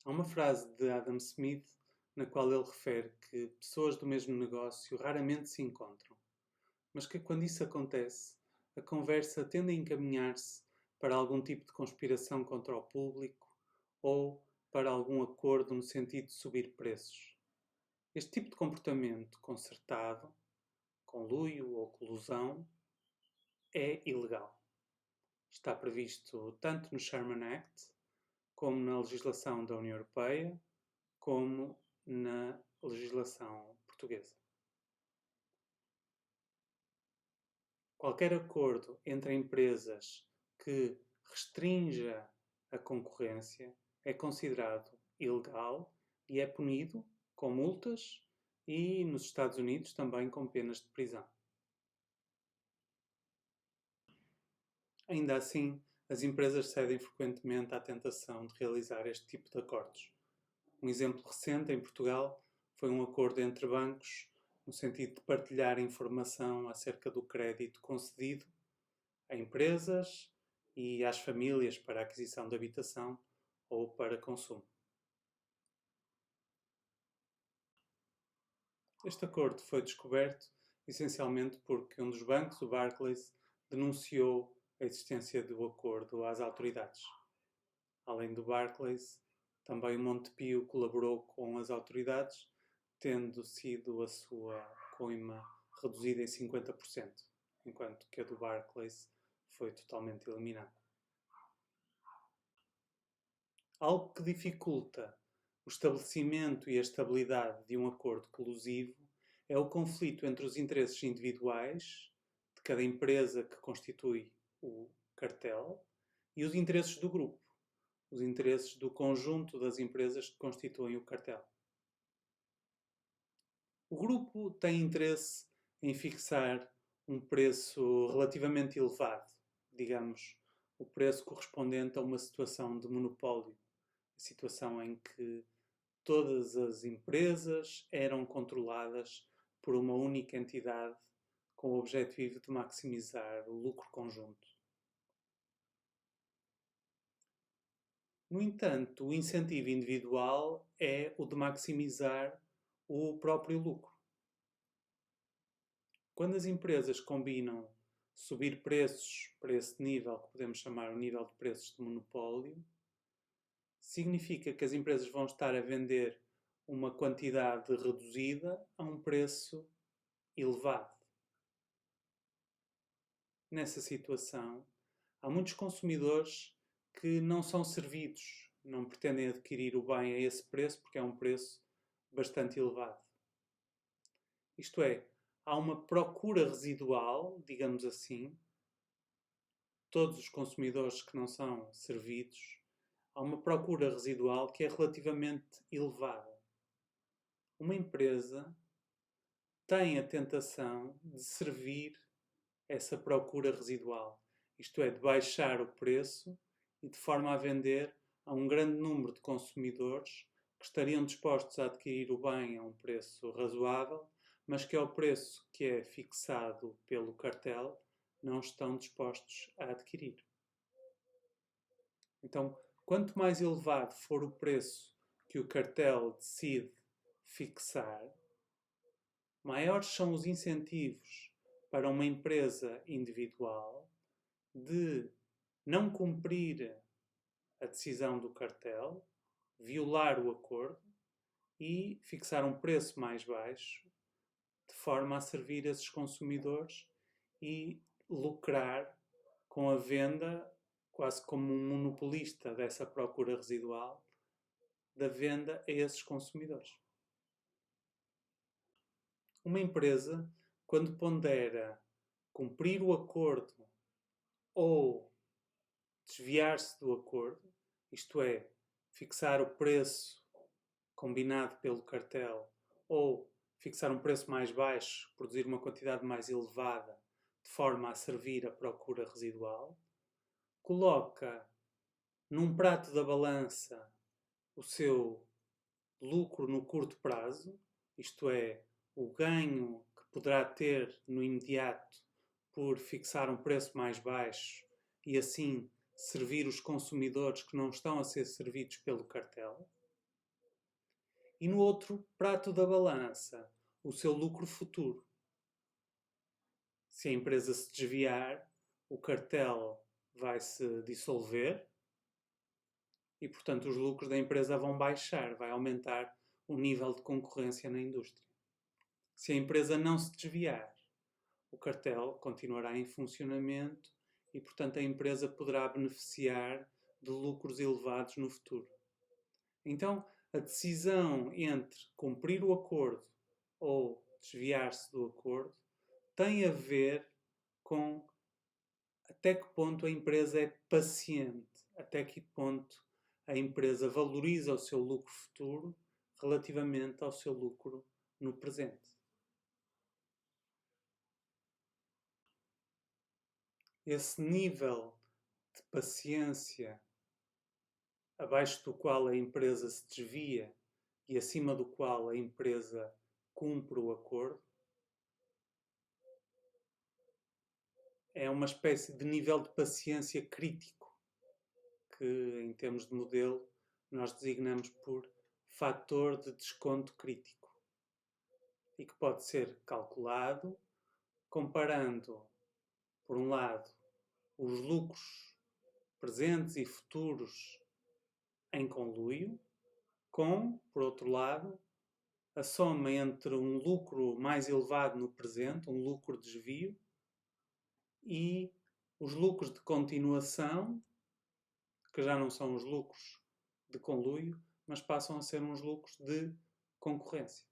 Há uma frase de Adam Smith na qual ele refere que pessoas do mesmo negócio raramente se encontram, mas que quando isso acontece, a conversa tende a encaminhar-se para algum tipo de conspiração contra o público ou para algum acordo no sentido de subir preços. Este tipo de comportamento concertado, conluio ou colusão, é ilegal. Está previsto tanto no Sherman Act, como na legislação da União Europeia, como na legislação portuguesa. Qualquer acordo entre empresas que restrinja a concorrência é considerado ilegal e é punido com multas e, nos Estados Unidos, também com penas de prisão. Ainda assim, as empresas cedem frequentemente à tentação de realizar este tipo de acordos. Um exemplo recente em Portugal foi um acordo entre bancos no sentido de partilhar informação acerca do crédito concedido a empresas e às famílias para a aquisição de habitação ou para consumo. Este acordo foi descoberto essencialmente porque um dos bancos, o Barclays, denunciou a existência do acordo às autoridades. Além do Barclays, também o Montepio colaborou com as autoridades, tendo sido a sua coima reduzida em 50%, enquanto que a do Barclays foi totalmente eliminada. Algo que dificulta o estabelecimento e a estabilidade de um acordo colusivo é o conflito entre os interesses individuais de cada empresa que constitui o cartel e os interesses do grupo, os interesses do conjunto das empresas que constituem o cartel. O grupo tem interesse em fixar um preço relativamente elevado, digamos, o preço correspondente a uma situação de monopólio, a situação em que todas as empresas eram controladas por uma única entidade com o objetivo de maximizar o lucro conjunto. No entanto, o incentivo individual é o de maximizar o próprio lucro. Quando as empresas combinam subir preços para esse nível, que podemos chamar o nível de preços de monopólio, significa que as empresas vão estar a vender uma quantidade reduzida a um preço elevado. Nessa situação, há muitos consumidores que não são servidos, não pretendem adquirir o bem a esse preço porque é um preço bastante elevado. Isto é, há uma procura residual, digamos assim, todos os consumidores que não são servidos, há uma procura residual que é relativamente elevada. Uma empresa tem a tentação de servir essa procura residual, isto é, de baixar o preço e de forma a vender a um grande número de consumidores que estariam dispostos a adquirir o bem a um preço razoável, mas que ao preço que é fixado pelo cartel não estão dispostos a adquirir. Então, quanto mais elevado for o preço que o cartel decide fixar, maiores são os incentivos para uma empresa individual de não cumprir a decisão do cartel, violar o acordo e fixar um preço mais baixo, de forma a servir esses consumidores e lucrar com a venda, quase como um monopolista dessa procura residual, da venda a esses consumidores. Uma empresa, quando pondera cumprir o acordo ou desviar-se do acordo, isto é, fixar o preço combinado pelo cartel ou fixar um preço mais baixo, produzir uma quantidade mais elevada, de forma a servir a procura residual, coloca num prato da balança o seu lucro no curto prazo, isto é, o ganho que poderá ter no imediato por fixar um preço mais baixo e assim servir os consumidores que não estão a ser servidos pelo cartel. e no outro prato da balança o seu lucro futuro. Se a empresa se desviar, o cartel vai se dissolver e, portanto, os lucros da empresa vão baixar, vai aumentar o nível de concorrência na indústria. Se a empresa não se desviar, o cartel continuará em funcionamento e, portanto, a empresa poderá beneficiar de lucros elevados no futuro. Então, a decisão entre cumprir o acordo ou desviar-se do acordo tem a ver com até que ponto a empresa é paciente, até que ponto a empresa valoriza o seu lucro futuro relativamente ao seu lucro no presente. Esse nível de paciência abaixo do qual a empresa se desvia e acima do qual a empresa cumpre o acordo é uma espécie de nível de paciência crítico que, em termos de modelo, nós designamos por fator de desconto crítico e que pode ser calculado comparando, por um lado, os lucros presentes e futuros em conluio com, por outro lado, a soma entre um lucro mais elevado no presente, um lucro de desvio, e os lucros de continuação, que já não são os lucros de conluio, mas passam a ser uns lucros de concorrência.